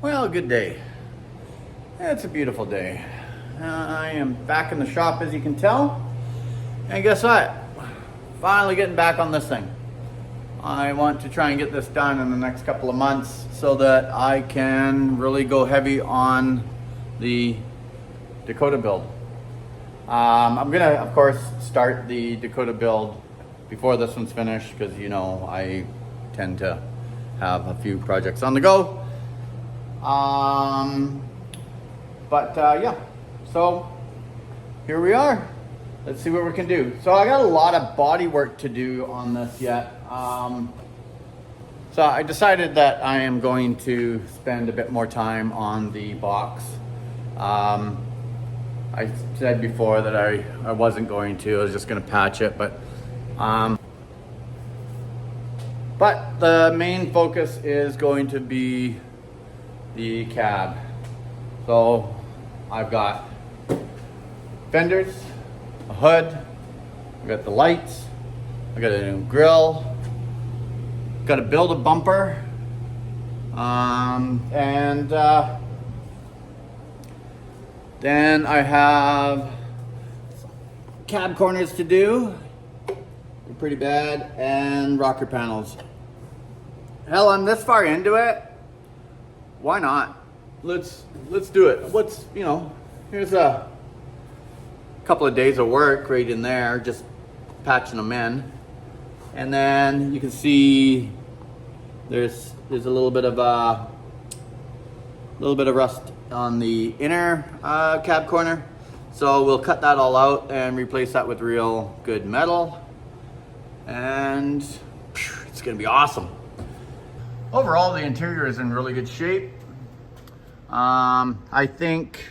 Well, good day. It's a beautiful day. I am back in the shop, as you can tell. And guess what? Finally getting back on this thing. I want to try and get this done in the next couple of months so that I can really go heavy on the Dakota build. I'm gonna, of course, start the Dakota build before this one's finished because, you know, I tend to have a few projects on the go. Yeah, so here we are. Let's see what we can do. So I got a lot of body work to do on this yet. So I decided that I am going to spend a bit more time on the box. I said before that I wasn't going to, I was just gonna patch it, but the main focus is going to be the cab. So I've got fenders, a hood, I've got the lights, I got a new grill, got to build a bumper, then I have cab corners to do. They're pretty bad, and rocker panels. Hell, I'm this far into it. Why not? Let's do it. Here's a couple of days of work right in there, just patching them in. And then you can see there's a little bit of rust on the inner cab corner. So we'll cut that all out and replace that with real good metal. And it's gonna be awesome. Overall, the interior is in really good shape. I think,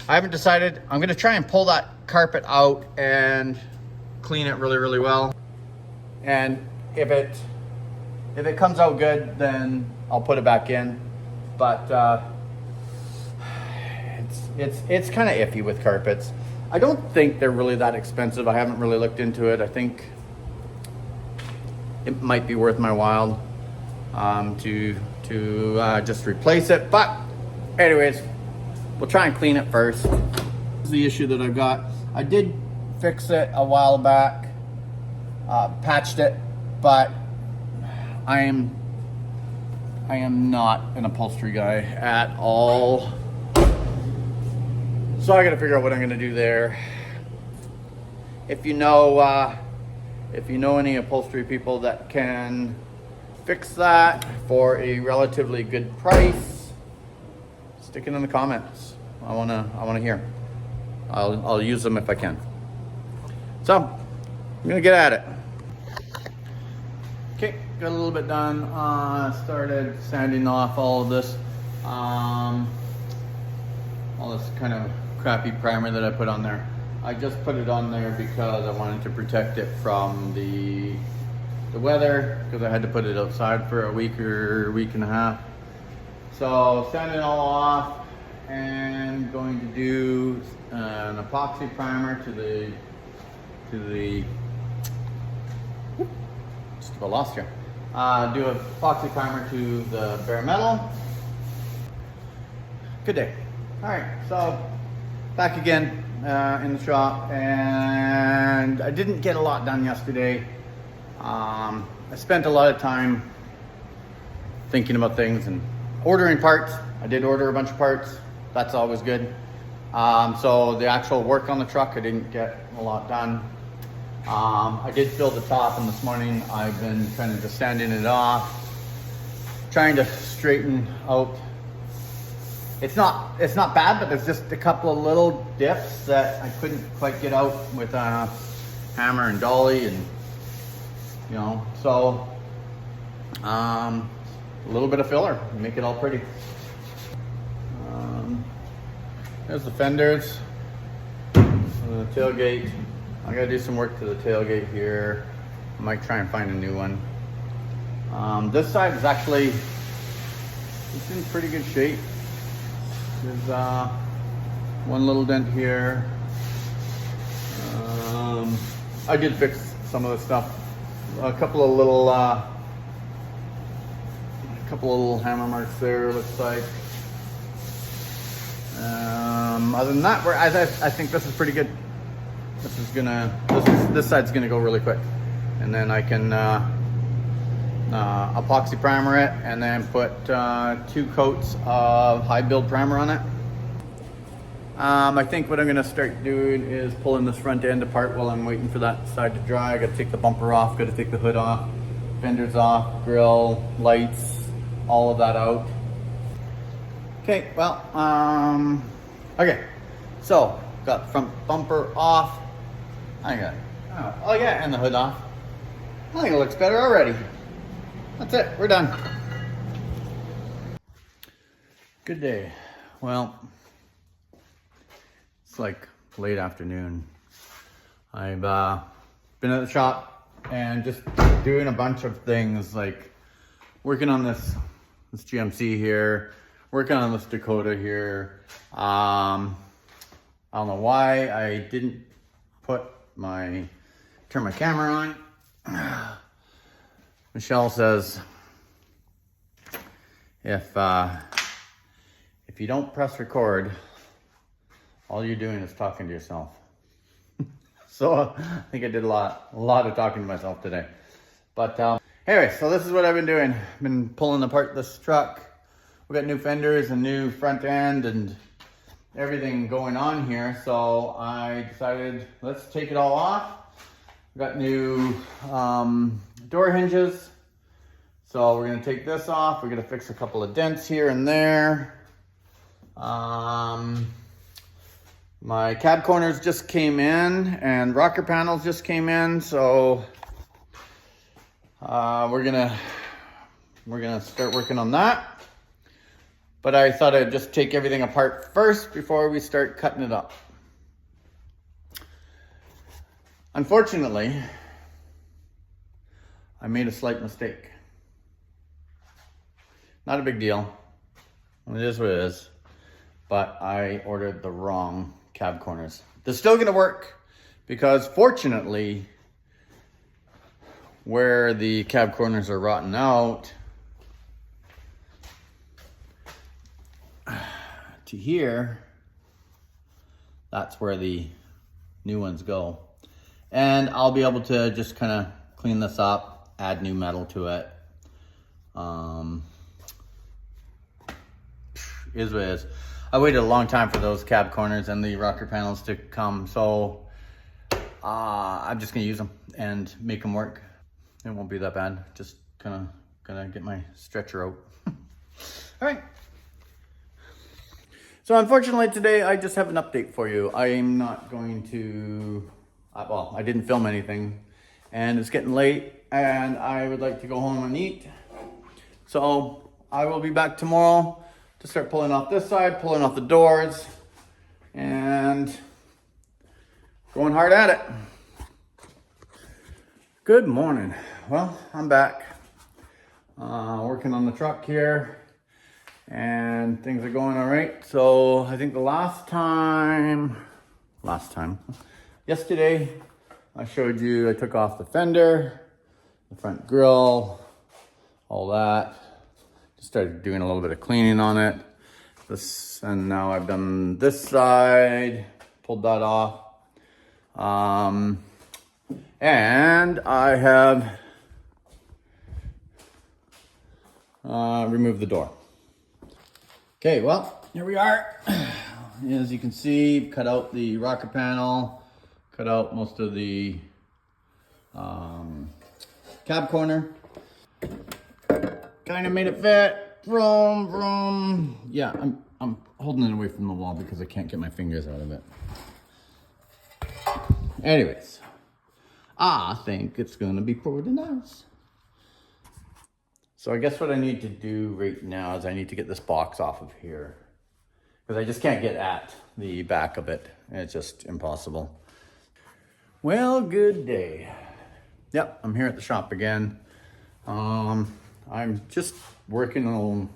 I haven't decided, I'm gonna try and pull that carpet out and clean it really, really well. And if it comes out good, then I'll put it back in. But it's kind of iffy with carpets. I don't think they're really that expensive. I haven't really looked into it. I think it might be worth my while to just replace it. But anyways, we'll try and clean it first. This is the issue that I've got. I did fix it a while back, patched it, but I am not an upholstery guy at all. So I gotta figure out what I'm gonna do there. If you know any upholstery people that can fix that for a relatively good price, stick it in the comments. I wanna hear. I'll use them if I can. So I'm gonna get at it. Okay, got a little bit done. Started sanding off all of this, all this kind of crappy primer that I put on there. I just put it on there because I wanted to protect it from the weather, because I had to put it outside for a week or a week and a half. So sand it all off and going to do an epoxy primer to the just about lost here. Do an epoxy primer to the bare metal. Good day. All right, so back again in the shop, and I didn't get a lot done yesterday. I spent a lot of time thinking about things and ordering parts. I did order a bunch of parts. That's always good. So the actual work on the truck, I didn't get a lot done. I did fill the top, and this morning I've been kind of just sanding it off, trying to straighten out. It's not bad, but there's just a couple of little dips that I couldn't quite get out with a hammer and dolly, and so a little bit of filler, make it all pretty. There's the fenders, the tailgate. I gotta do some work to the tailgate here. I might try and find a new one. This side is actually, it's in pretty good shape. There's one little dent here. I did fix some of the stuff. A couple of little couple of little hammer marks there, looks like. Other than that, I think this is pretty good. This side's gonna go really quick. And then I can epoxy primer it and then put 2 coats of high build primer on it. I think what I'm gonna start doing is pulling this front end apart while I'm waiting for that side to dry. I gotta take the bumper off, gotta take the hood off, fenders off, grill, lights, all of that out. Okay, well, okay, so got front bumper off. Oh yeah, and the hood off. I think it looks better already. That's it, we're done. Good day. Well, it's like late afternoon. I've been at the shop and just doing a bunch of things, like working on this GMC here, working on this Dakota here. I don't know why I didn't turn my camera on. Michelle says, if you don't press record, all you're doing is talking to yourself. So I think I did a lot of talking to myself today. But anyway, so this is what I've been doing. I've been pulling apart this truck. We got new fenders and new front end and everything going on here. So I decided, let's take it all off. We got new door hinges. So we're gonna take this off. We're gonna fix a couple of dents here and there. My cab corners just came in and rocker panels just came in. So we're gonna start working on that. But I thought I'd just take everything apart first before we start cutting it up. Unfortunately, I made a slight mistake. Not a big deal. It is what it is. But I ordered the wrong cab corners. They're still gonna work because fortunately, where the cab corners are rotting out, to here, that's where the new ones go. And I'll be able to just kind of clean this up, add new metal to it. Is what it is. I waited a long time for those cab corners and the rocker panels to come, so I'm just gonna use them and make them work. It won't be that bad. Just kind of gonna get my stretcher out. All right. So unfortunately today I just have an update for you. I'm not going to, well, I didn't film anything and it's getting late and I would like to go home and eat. So I will be back tomorrow to start pulling off this side, pulling off the doors and going hard at it. Good morning. Well, I'm back working on the truck here. And things are going all right. So I think yesterday, I showed you, I took off the fender, the front grille, all that. Just started doing a little bit of cleaning on it. And now I've done this side, pulled that off. And I have removed the door. Okay, well, here we are. As you can see, cut out the rocker panel, cut out most of the cab corner. Kind of made it fit. Vroom, vroom. Yeah, I'm holding it away from the wall because I can't get my fingers out of it. Anyways, I think it's gonna be pretty nice. So I guess what I need to do right now is I need to get this box off of here because I just can't get at the back of it. It's just impossible. Well, good day. Yep, I'm here at the shop again. I'm just working on,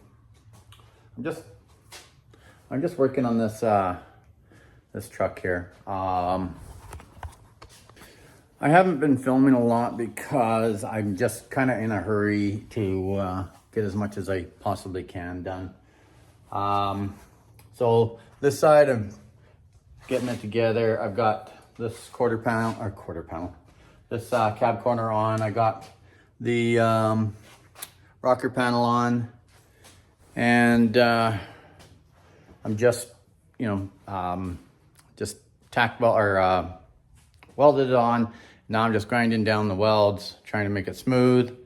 I'm just working on this, this truck here. I haven't been filming a lot because I'm just kind of in a hurry to get as much as I possibly can done. So this side I'm getting it together. I've got this quarter panel, this cab corner on. I got the rocker panel on, and I'm just, just welded it on. Now I'm just grinding down the welds, trying to make it smooth.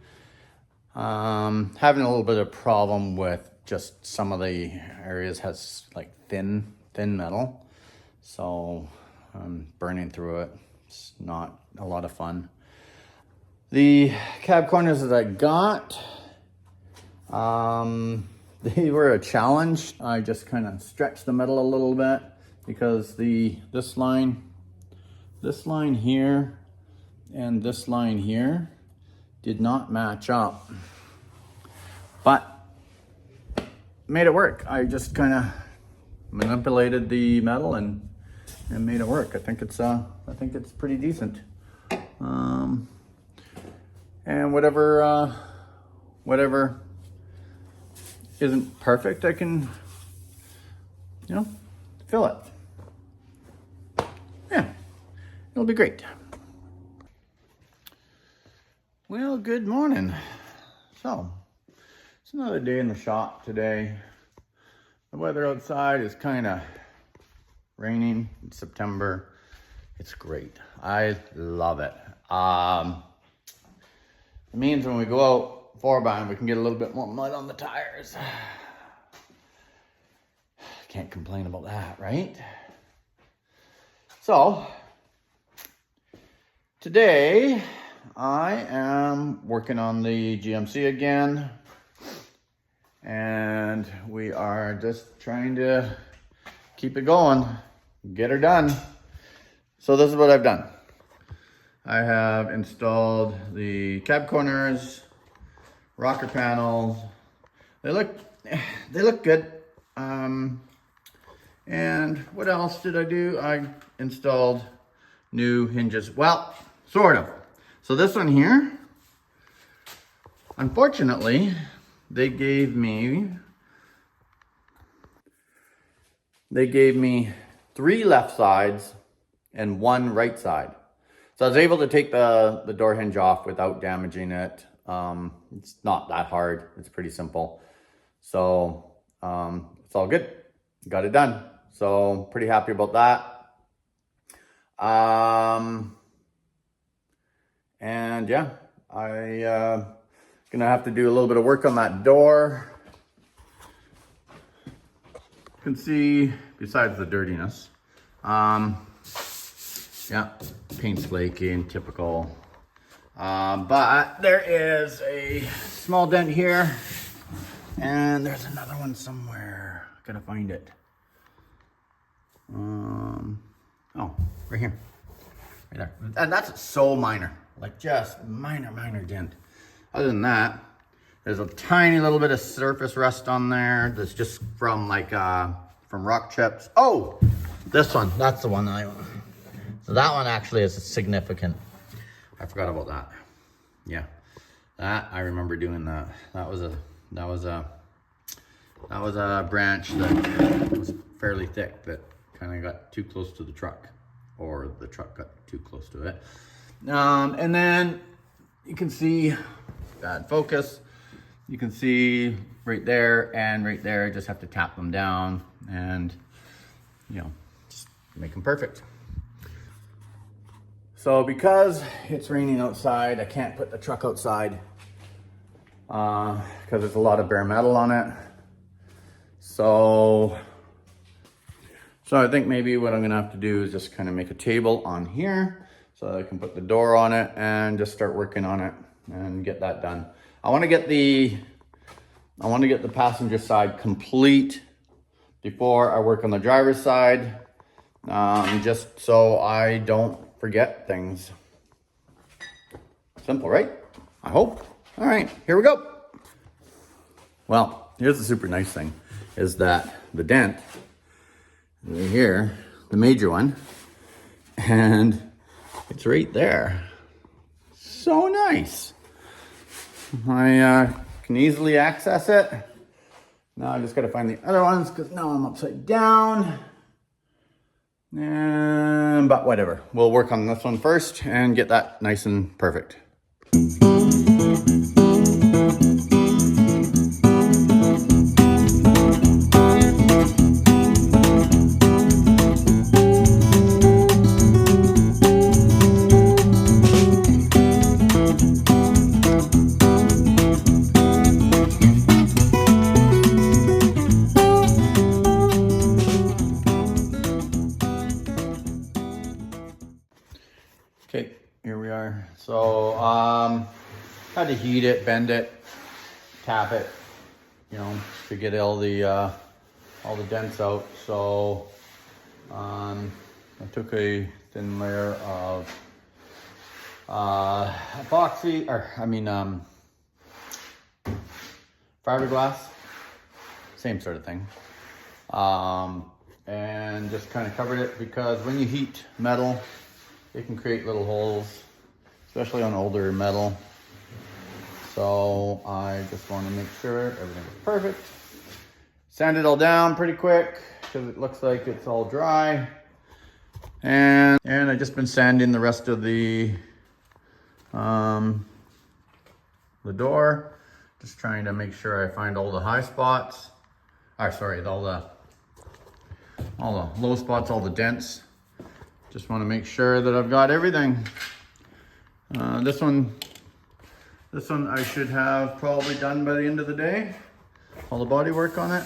Having a little bit of problem with just some of the areas has like thin metal. So I'm burning through it. It's not a lot of fun. The cab corners that I got, they were a challenge. I just kind of stretched the metal a little bit because this line here and this line here did not match up, but made it work. I just kind of manipulated the metal and made it work. I think it's pretty decent. And whatever isn't perfect, I can, fill it. Yeah, it'll be great. Well, good morning. So, it's another day in the shop today. The weather outside is kind of raining. It's September. It's great. I love it. It means when we go out 4-bound, we can get a little bit more mud on the tires. Can't complain about that, right? So, today I am working on the GMC again, and we are just trying to keep it going, get her done. So this is what I've done. I have installed the cab corners, rocker panels. They look good. And what else did I do? I installed new hinges. Well, sort of. So this one here, unfortunately, they gave me 3 left sides and 1 right side. So I was able to take the door hinge off without damaging it. It's not that hard. It's pretty simple. So it's all good. Got it done. So pretty happy about that. And yeah, I gonna have to do a little bit of work on that door. You can see, besides the dirtiness, yeah, paint's flaky and typical. But there is a small dent here, and there's another one somewhere. Gotta find it. Oh, right here, right there. And that's so minor, like just minor dent. Other than that, there's a tiny little bit of surface rust on there. That's just from from rock chips. Oh, this one, that's the one that I want. So that one actually is significant. I forgot about that. Yeah, that I remember doing that. That was a branch that was fairly thick that kind of got too close to the truck, or the truck got too close to it. And then you can see, bad focus. You can see right there and right there. I just have to tap them down and just make them perfect. So because it's raining outside, I can't put the truck outside because there's a lot of bare metal on it. So I think maybe what I'm gonna have to do is just kind of make a table on here so I can put the door on it and just start working on it and get that done. I want to get the passenger side complete before I work on the driver's side, just so I don't forget things. Simple, right? I hope. All right, here we go. Well, here's the super nice thing, is that the dent right here, the major one, and it's right there. So nice. I can easily access it. Now I just got to find the other ones because now I'm upside down. But whatever, we'll work on this one first and get that nice and perfect. Okay, here we are. So, had to heat it, bend it, tap it, you know, to get all the dents out. So, I took a thin layer of epoxy, or fiberglass, same sort of thing. And just kind of covered it because when you heat metal, it can create little holes, especially on older metal. So I just want to make sure everything is perfect. Sand it all down pretty quick because it looks like it's all dry. And I just been sanding the rest of the door. Just trying to make sure I find all the high spots. Or sorry, all the low spots, all the dents. Just want to make sure that I've got everything. This one I should have probably done by the end of the day. All the body work on it.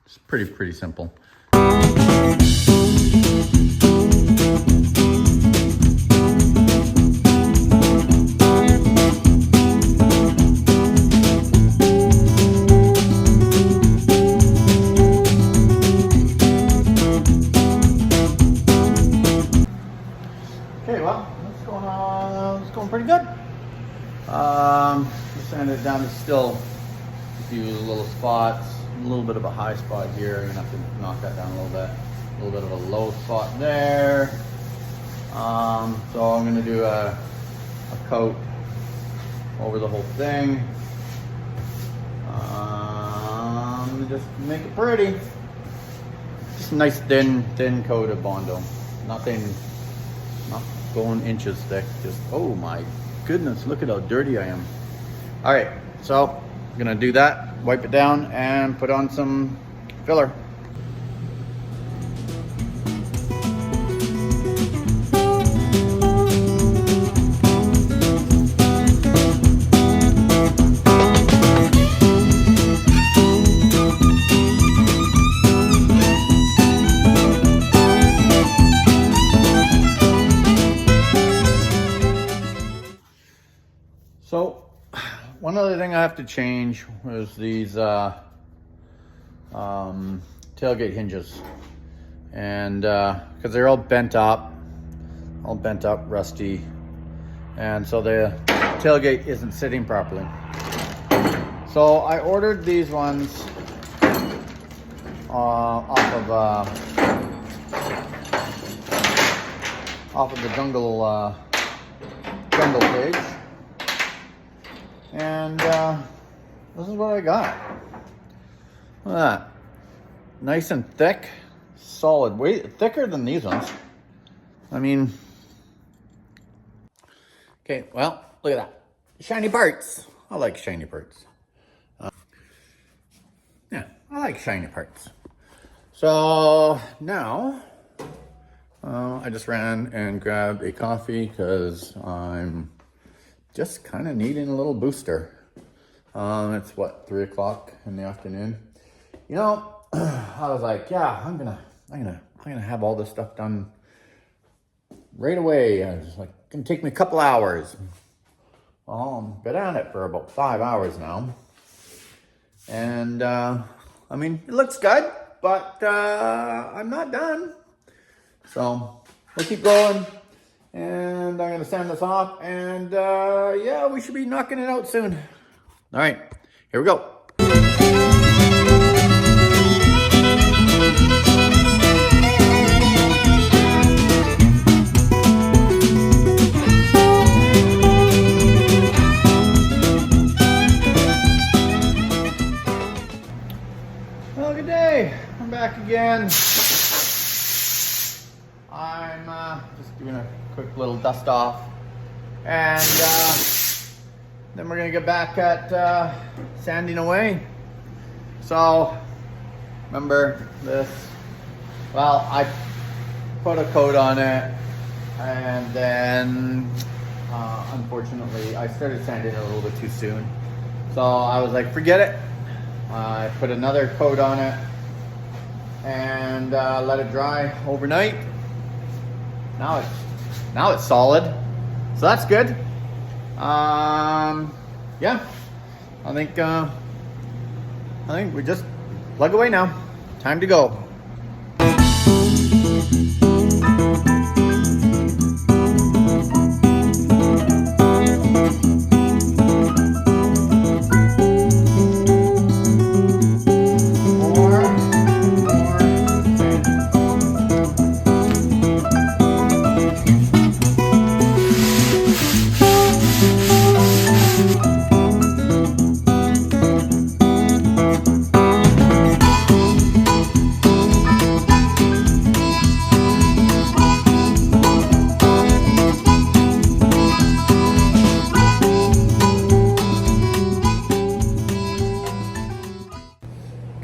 It's pretty simple. Okay, well, that's going on. It's going pretty good. Just sand it down to still a few little spots. A little bit of a high spot here. You're gonna have to knock that down a little bit. A little bit of a low spot there. So I'm gonna do a coat over the whole thing. Just make it pretty. Just a nice thin coat of Bondo. Nothing. Not going inches thick, just, oh my goodness, look at how dirty I am. All right, so I'm gonna do that, wipe it down and put on some filler. So, one other thing I have to change was these tailgate hinges, and because they're all bent up, rusty, and so the tailgate isn't sitting properly. So I ordered these ones off of the Jungle page. And this is what I got. Look at that. Nice and thick, solid. Way thicker than these ones. I mean, okay, well, look at that. Shiny parts. I like shiny parts. Yeah, I like shiny parts. So now, I just ran and grabbed a coffee because I'm just kind of needing a little booster. It's what, 3 o'clock in the afternoon. You know, I was like, yeah, I'm gonna have all this stuff done right away. I was like, it's gonna take me a couple hours. Well, I've been on it for about 5 hours now. And I mean, it looks good, but I'm not done. So we'll keep going. And I'm gonna sand this off, and yeah, we should be knocking it out soon. All right, here we go. Well, good day. I'm back again. I'm just doing a quick little dust off. And then we're going to get back at sanding away. So, remember this? Well, I put a coat on it. And then, unfortunately, I started sanding it a little bit too soon. So I was like, forget it. I put another coat on it and let it dry overnight. Now it's solid, so that's good. Yeah, I think we just plug away now. Time to go.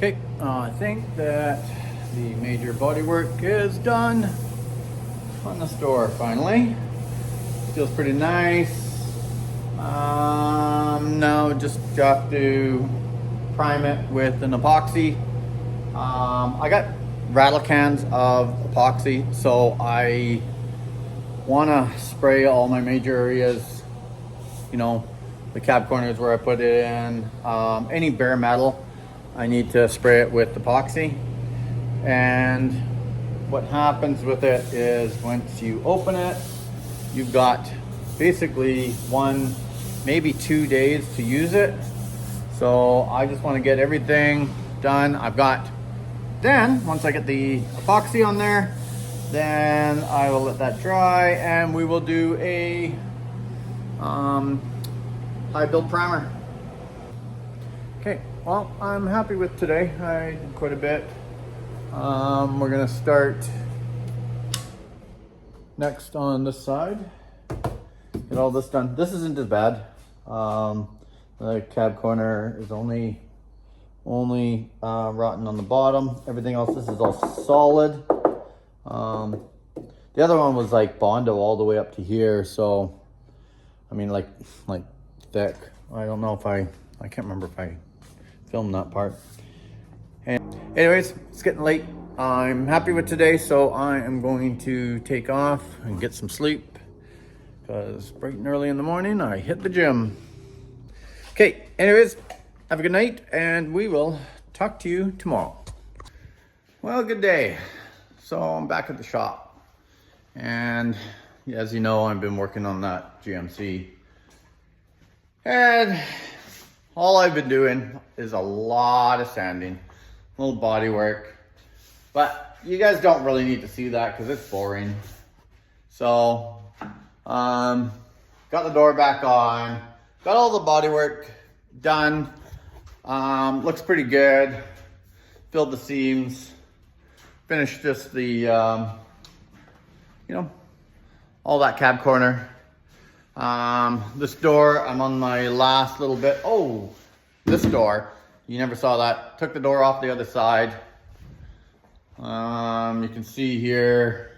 Okay, I think that the major bodywork is done on the store finally. Feels pretty nice. Now just have to prime it with an epoxy. I got rattle cans of epoxy, so I want to spray all my major areas, you know, the cab corners where I put it in, any bare metal. I need to spray it with epoxy. And what happens with it is once you open it, you've got basically 1, maybe 2 days to use it. So I just want to get everything done. Then once I get the epoxy on there, then I will let that dry and we will do a high build primer. Okay, well, I'm happy with today. I did quite a bit. We're gonna start next on this side. Get all this done. This isn't as bad. The cab corner is only rotten on the bottom. Everything else, this is all solid. The other one was like Bondo all the way up to here. So, I mean, like thick. I don't know if I can't remember if I filmed that part. And anyways, it's getting late. I'm happy with today, so I am going to take off and get some sleep because bright and early in the morning I hit the gym. Okay, anyways, have a good night and we will talk to you tomorrow. Well, good day. So I'm back at the shop and as you know, I've been working on that GMC and all I've been doing is a lot of sanding, a little body work, but you guys don't really need to see that because it's boring. So, got the door back on, got all the body work done, looks pretty good, filled the seams, finished just the, you know, all that cab corner. This door, I'm on my last little bit. Oh, this door, you never saw that. Took the door off the other side. You can see here,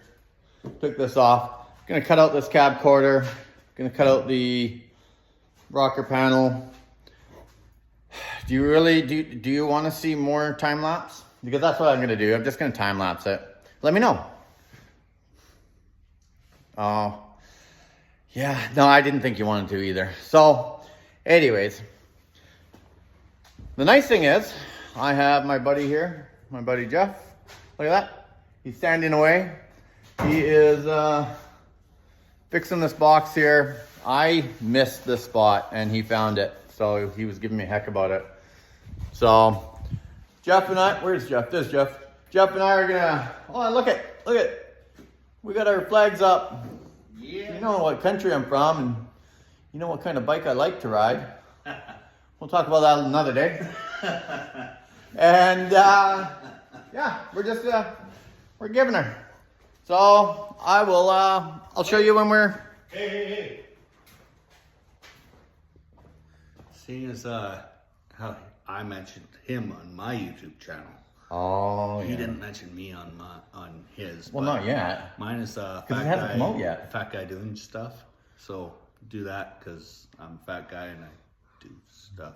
took this off. Gonna cut out this cab corner. Gonna cut out the rocker panel. Do you want to see more time lapse? Because that's what I'm gonna do. I'm just gonna time lapse it. Let me know. Oh. Yeah, no, I didn't think you wanted to either. So, anyways, the nice thing is, I have my buddy here, my buddy Jeff. Look at that. He's standing away. He is fixing this box here. I missed this spot and he found it. So he was giving me a heck about it. So, Jeff and I, where's Jeff? There's Jeff. Jeff and I are gonna, oh, look at, we got our flags up. Yeah. You know what country I'm from and you know what kind of bike I like to ride. We'll talk about that another day. And yeah, we're giving her. So I will, I'll show you when we're. Hey. Seeing as how I mentioned him on my YouTube channel. Oh, He didn't mention me on his. Well, not yet. Mine is fat he hasn't guy. come out yet. Fat guy doing stuff. So do that because I'm a fat guy and I do stuff.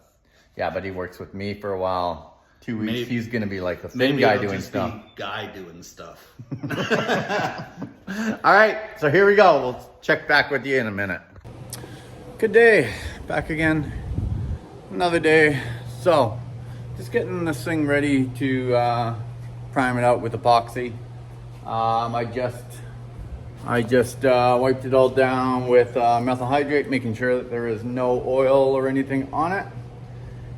Yeah, but he works with me for a while. 2 weeks, Maybe- he's gonna be like the thin Maybe guy it'll doing just stuff. be guy doing stuff. All right, so here we go. We'll check back with you in a minute. Good day, back again. Another day. So, just getting this thing ready to prime it out with epoxy. I just wiped it all down with methyl hydrate, making sure that there is no oil or anything on it.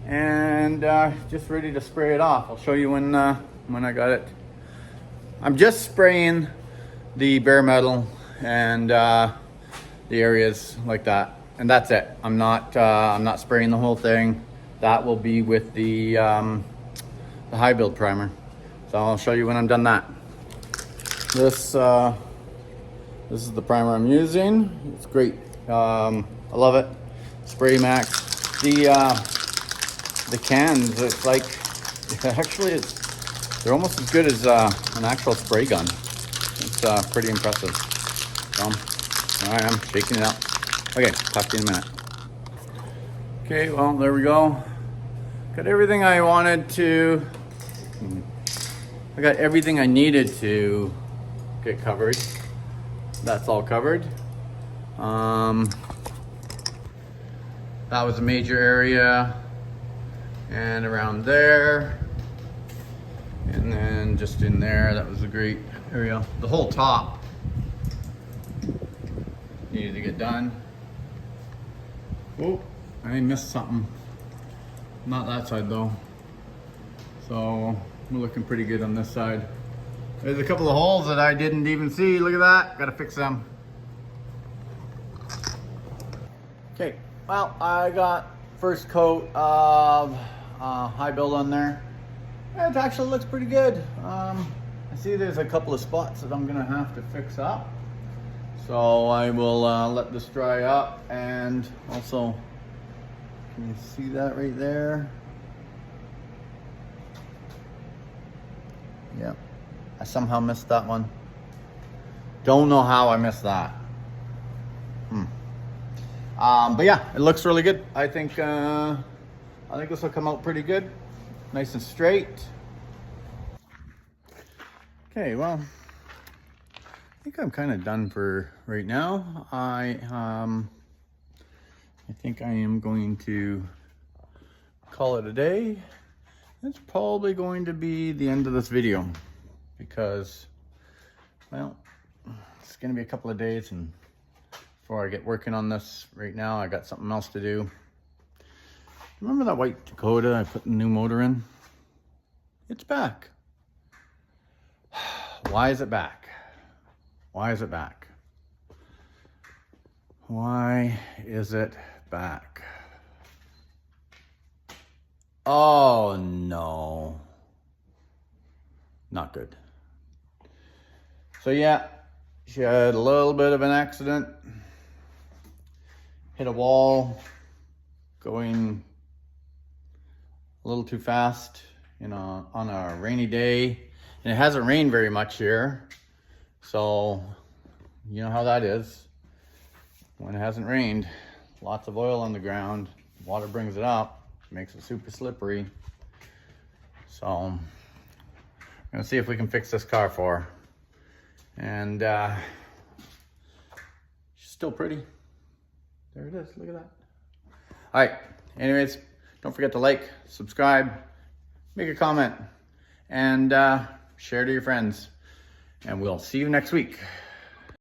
And just ready to spray it off. I'll show you when I got it. I'm just spraying the bare metal and the areas like that, and that's it. I'm not spraying the whole thing. That will be with the high build primer. So I'll show you when I'm done that. This is the primer I'm using. It's great. I love it. Spray Max. The cans, it's like, actually they're almost as good as an actual spray gun. It's pretty impressive. So, I am shaking it up. Okay, talk to you in a minute. Okay, well, there we go. Got everything I wanted to. I got everything I needed to get covered. That's all covered. That was a major area. And around there. And then just in there, that was a great area. The whole top needed to get done. Oh, I missed something. Not that side though. So we're looking pretty good on this side. There's a couple of holes that I didn't even see. Look at that. Gotta fix them. Okay, well, I got first coat of high build on there. It actually looks pretty good. I see there's a couple of spots that I'm gonna have to fix up. So I will let this dry up, and also, can you see that right there? Yep, I somehow missed that one. Don't know how I missed that. But yeah, it looks really good. I think this will come out pretty good. Nice and straight. Okay, well, I think I'm kind of done for right now. I think I am going to call it a day. It's probably going to be the end of this video because, well, it's going to be a couple of days and before I get working on this. Right now I got something else to do. Remember that white Dakota I put the new motor in? It's back. Why is it back? Why is it back? Why is it back? Oh no. Not good. So yeah, she had a little bit of an accident. Hit a wall going a little too fast, you know, on a rainy day. And it hasn't rained very much here. So, you know how that is. When it hasn't rained, lots of oil on the ground, water brings it up, makes it super slippery. So, I'm gonna see if we can fix this car for her. And she's still pretty. There it is, look at that. All right, anyways, don't forget to like, subscribe, make a comment, and share to your friends. And we'll see you next week.